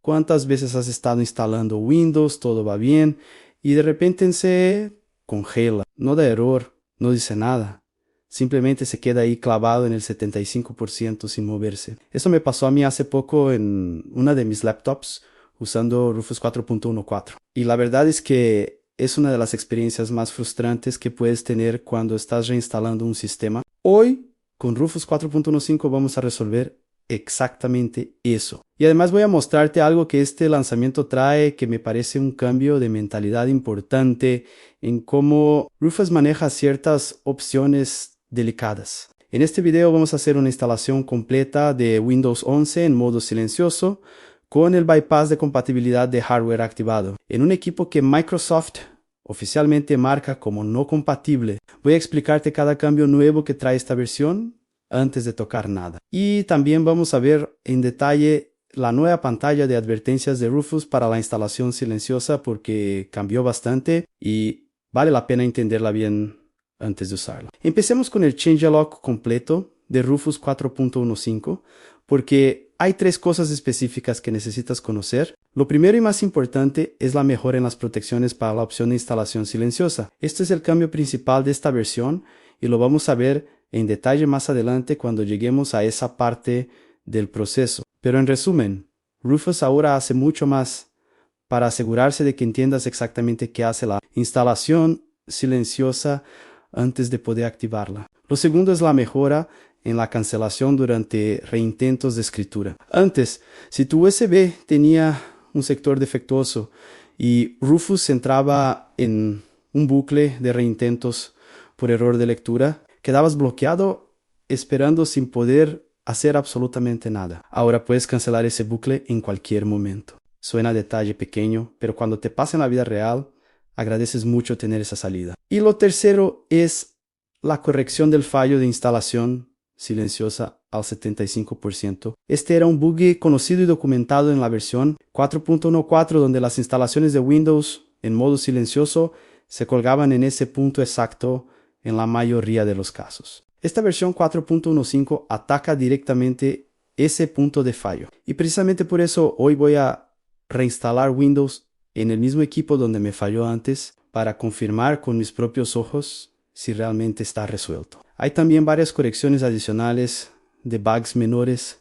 cuántas veces has estado instalando Windows, todo va bien, y de repente se congela, no da error, no dice nada. Simplemente se queda ahí clavado en el 75% sin moverse. Eso me pasó a mí hace poco en una de mis laptops usando Rufus 4.14. Y la verdad es que es una de las experiencias más frustrantes que puedes tener cuando estás reinstalando un sistema. Hoy, con Rufus 4.15 vamos a resolver exactamente eso. Y además voy a mostrarte algo que este lanzamiento trae que me parece un cambio de mentalidad importante en cómo Rufus maneja ciertas opciones delicadas. En este video vamos a hacer una instalación completa de Windows 11 en modo silencioso con el bypass de compatibilidad de hardware activado en un equipo que Microsoft oficialmente marca como no compatible. Voy a explicarte cada cambio nuevo que trae esta versión antes de tocar nada. Y también vamos a ver en detalle la nueva pantalla de advertencias de Rufus para la instalación silenciosa porque cambió bastante y vale la pena entenderla bien antes de usarla. Empecemos con el changelog completo de Rufus 4.15 porque hay tres cosas específicas que necesitas conocer. Lo primero y más importante es la mejora en las protecciones para la opción de instalación silenciosa. Este es el cambio principal de esta versión y lo vamos a ver en detalle más adelante cuando lleguemos a esa parte del proceso. Pero en resumen, Rufus ahora hace mucho más para asegurarse de que entiendas exactamente qué hace la instalación silenciosa antes de poder activarla. Lo segundo es la mejora en la cancelación durante reintentos de escritura. Antes, si tu USB tenía un sector defectuoso y Rufus entraba en un bucle de reintentos por error de lectura, quedabas bloqueado esperando sin poder hacer absolutamente nada. Ahora puedes cancelar ese bucle en cualquier momento. Suena detalle pequeño, pero cuando te pasa en la vida real, agradeces mucho tener esa salida. Y lo tercero es la corrección del fallo de instalación silenciosa al 75%. Este era un bug conocido y documentado en la versión 4.14 donde las instalaciones de Windows en modo silencioso se colgaban en ese punto exacto en la mayoría de los casos. Esta versión 4.15 ataca directamente ese punto de fallo. Y precisamente por eso hoy voy a reinstalar Windows en el mismo equipo donde me falló antes para confirmar con mis propios ojos si realmente está resuelto. Hay también varias correcciones adicionales de bugs menores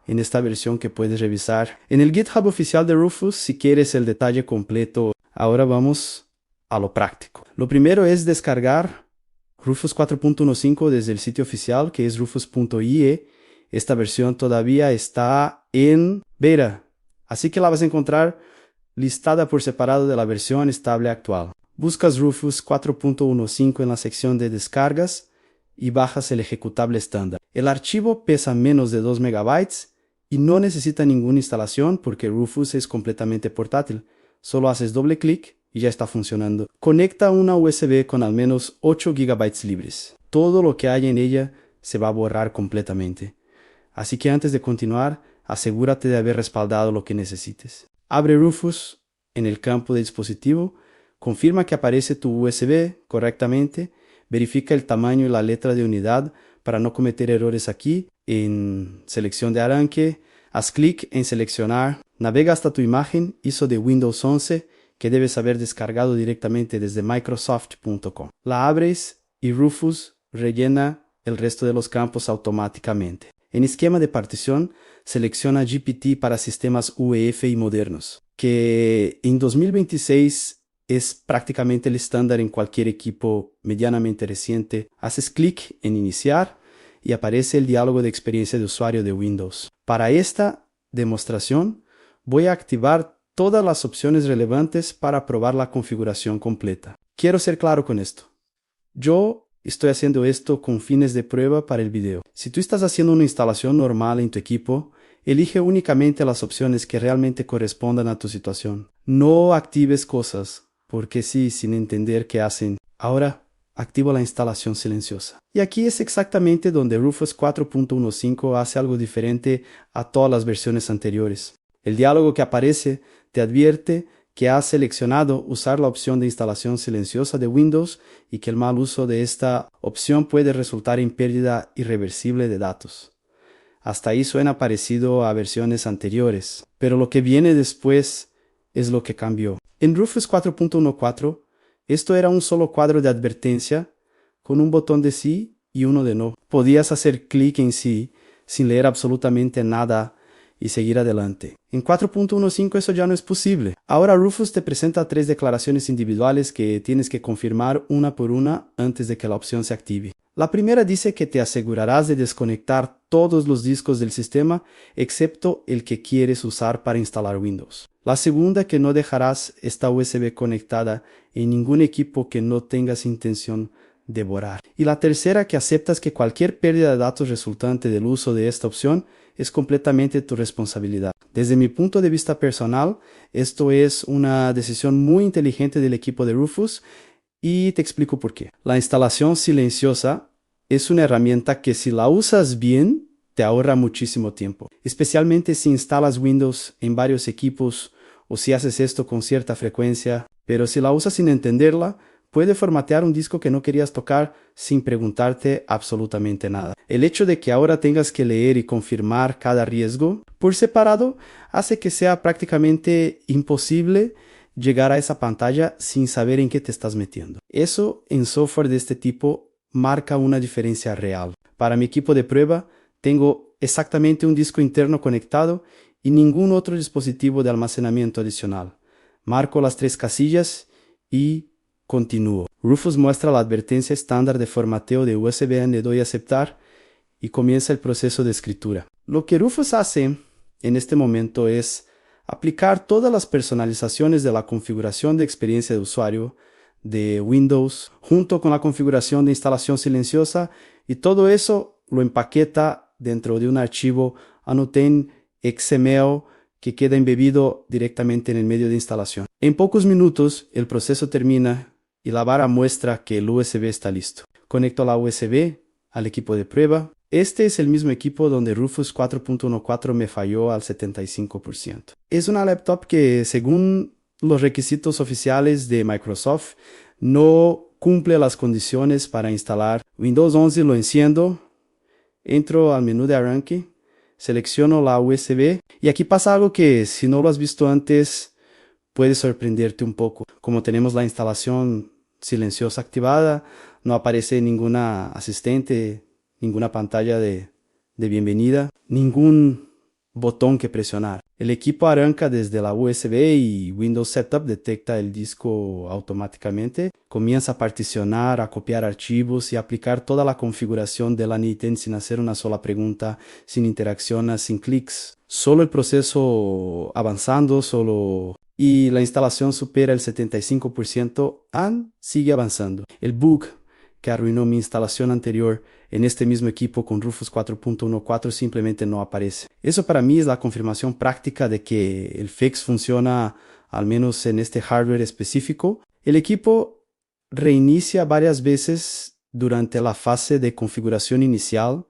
en esta versión que puedes revisar en el GitHub oficial de Rufus si quieres el detalle completo. Ahora vamos a lo práctico. Lo primero es descargar Rufus 4.15 desde el sitio oficial que es rufus.ie. Esta versión todavía está en beta, así que la vas a encontrar listada por separado de la versión estable actual. Buscas Rufus 4.15 en la sección de descargas y bajas el ejecutable estándar. El archivo pesa menos de 2 MB y no necesita ninguna instalación porque Rufus es completamente portátil. Solo haces doble clic y ya está funcionando. Conecta una USB con al menos 8 GB libres. Todo lo que hay en ella se va a borrar completamente. Así que antes de continuar, asegúrate de haber respaldado lo que necesites. Abre Rufus en el campo de dispositivo, confirma que aparece tu USB correctamente, verifica el tamaño y la letra de unidad para no cometer errores aquí. En selección de arranque, haz clic en seleccionar, navega hasta tu imagen ISO de Windows 11 que debes haber descargado directamente desde microsoft.com. La abres y Rufus rellena el resto de los campos automáticamente. En esquema de partición, selecciona GPT para sistemas UEFI y modernos, que en 2026 es prácticamente el estándar en cualquier equipo medianamente reciente. Haces clic en iniciar y aparece el diálogo de experiencia de usuario de Windows. Para esta demostración, voy a activar todas las opciones relevantes para probar la configuración completa. Quiero ser claro con esto. Yo estoy haciendo esto con fines de prueba para el video. Si tú estás haciendo una instalación normal en tu equipo, elige únicamente las opciones que realmente correspondan a tu situación. No actives cosas, porque sí, sin entender qué hacen. Ahora, activo la instalación silenciosa. Y aquí es exactamente donde Rufus 4.15 hace algo diferente a todas las versiones anteriores. El diálogo que aparece te advierte que has seleccionado usar la opción de instalación silenciosa de Windows y que el mal uso de esta opción puede resultar en pérdida irreversible de datos. Hasta ahí suena parecido a versiones anteriores, pero lo que viene después es lo que cambió. En Rufus 4.14, esto era un solo cuadro de advertencia con un botón de sí y uno de no. Podías hacer clic en sí sin leer absolutamente nada y seguir adelante. En 4.15 eso ya no es posible. Ahora Rufus te presenta 3 declaraciones individuales que tienes que confirmar una por una antes de que la opción se active. La primera dice que te asegurarás de desconectar todos los discos del sistema excepto el que quieres usar para instalar Windows. La segunda, que no dejarás esta USB conectada en ningún equipo que no tengas intención de borrar. Y la tercera, que aceptas que cualquier pérdida de datos resultante del uso de esta opción es completamente tu responsabilidad. Desde mi punto de vista personal, esto es una decisión muy inteligente del equipo de Rufus y te explico por qué. La instalación silenciosa es una herramienta que si la usas bien, te ahorra muchísimo tiempo, especialmente si instalas Windows en varios equipos o si haces esto con cierta frecuencia, pero si la usas sin entenderla, puede formatear un disco que no querías tocar sin preguntarte absolutamente nada. El hecho de que ahora tengas que leer y confirmar cada riesgo por separado hace que sea prácticamente imposible llegar a esa pantalla sin saber en qué te estás metiendo. Eso en software de este tipo marca una diferencia real. Para mi equipo de prueba, tengo exactamente un disco interno conectado y ningún otro dispositivo de almacenamiento adicional. Marco las 3 casillas y continúo. Rufus muestra la advertencia estándar de formateo de USB, le doy a aceptar y comienza el proceso de escritura. Lo que Rufus hace en este momento es aplicar todas las personalizaciones de la configuración de experiencia de usuario de Windows junto con la configuración de instalación silenciosa y todo eso lo empaqueta dentro de un archivo Annotate XML que queda embebido directamente en el medio de instalación. En pocos minutos el proceso termina y la barra muestra que el USB está listo. Conecto la USB al equipo de prueba. Este es el mismo equipo donde Rufus 4.14 me falló al 75%. Es una laptop que, según los requisitos oficiales de Microsoft, no cumple las condiciones para instalar Windows 11. Lo enciendo, entro al menú de arranque, selecciono la USB y aquí pasa algo que, si no lo has visto antes, puede sorprenderte un poco. Como tenemos la instalación silenciosa activada, no aparece ninguna asistente, ninguna pantalla de bienvenida, ningún botón que presionar. El equipo arranca desde la USB y Windows Setup detecta el disco automáticamente. Comienza a particionar, a copiar archivos y aplicar toda la configuración de la Annotate sin hacer una sola pregunta, sin interacciones, sin clics. Solo el proceso avanzando, y la instalación supera el 75%, sigue avanzando. El bug que arruinó mi instalación anterior en este mismo equipo con Rufus 4.14 simplemente no aparece. Eso para mí es la confirmación práctica de que el fix funciona al menos en este hardware específico. El equipo reinicia varias veces durante la fase de configuración inicial,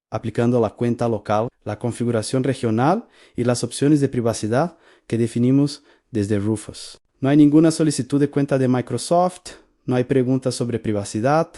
aplicando la cuenta local, la configuración regional y las opciones de privacidad que definimos desde Rufus. No hay ninguna solicitud de cuenta de Microsoft, no hay preguntas sobre privacidad,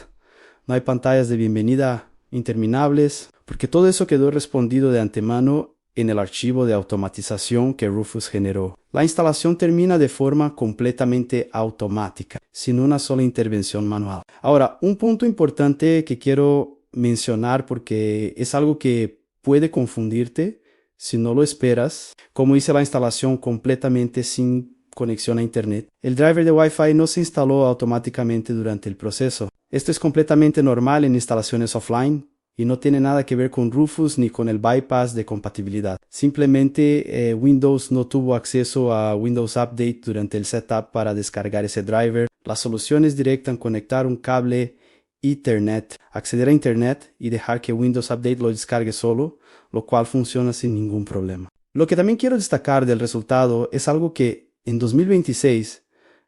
no hay pantallas de bienvenida interminables, porque todo eso quedó respondido de antemano en el archivo de automatización que Rufus generó. La instalación termina de forma completamente automática, sin una sola intervención manual. Ahora, un punto importante que quiero mencionar porque es algo que puede confundirte si no lo esperas. Como hice la instalación completamente sin conexión a internet, el driver de Wi-Fi no se instaló automáticamente durante el proceso. Esto es completamente normal en instalaciones offline y no tiene nada que ver con Rufus ni con el bypass de compatibilidad. Simplemente Windows no tuvo acceso a Windows Update durante el setup para descargar ese driver. La solución es directa en conectar un cable Ethernet, acceder a Internet y dejar que Windows Update lo descargue solo, lo cual funciona sin ningún problema. Lo que también quiero destacar del resultado es algo que en 2026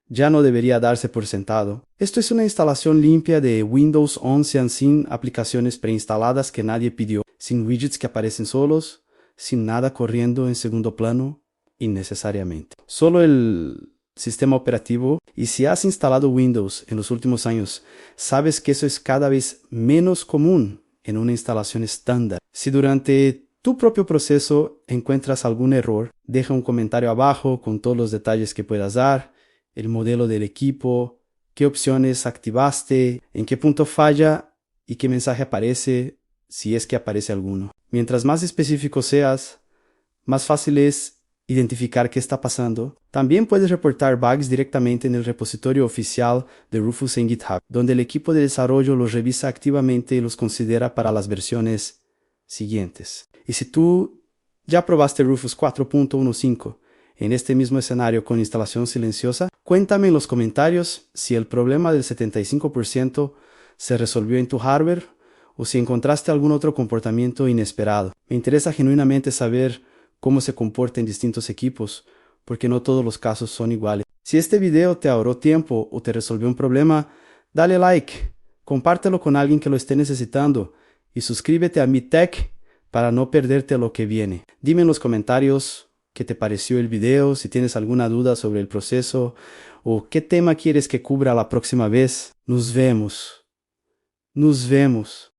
ya no debería darse por sentado. Esto es una instalación limpia de Windows 11 sin aplicaciones preinstaladas que nadie pidió, sin widgets que aparecen solos, sin nada corriendo en segundo plano innecesariamente. Solo el sistema operativo, y si has instalado Windows en los últimos años, sabes que eso es cada vez menos común en una instalación estándar. Si durante tu propio proceso encuentras algún error, deja un comentario abajo con todos los detalles que puedas dar, el modelo del equipo, qué opciones activaste, en qué punto falla y qué mensaje aparece, si es que aparece alguno. Mientras más específico seas, más fácil es identificar qué está pasando. También puedes reportar bugs directamente en el repositorio oficial de Rufus en GitHub, donde el equipo de desarrollo los revisa activamente y los considera para las versiones siguientes. Y si tú ya probaste Rufus 4.15 en este mismo escenario con instalación silenciosa, cuéntame en los comentarios si el problema del 75% se resolvió en tu hardware o si encontraste algún otro comportamiento inesperado. Me interesa genuinamente saber cómo se comporta en distintos equipos, porque no todos los casos son iguales. Si este video te ahorró tiempo o te resolvió un problema, dale like, compártelo con alguien que lo esté necesitando y suscríbete a Mi Tech para no perderte lo que viene. Dime en los comentarios qué te pareció el video, si tienes alguna duda sobre el proceso o qué tema quieres que cubra la próxima vez. Nos vemos.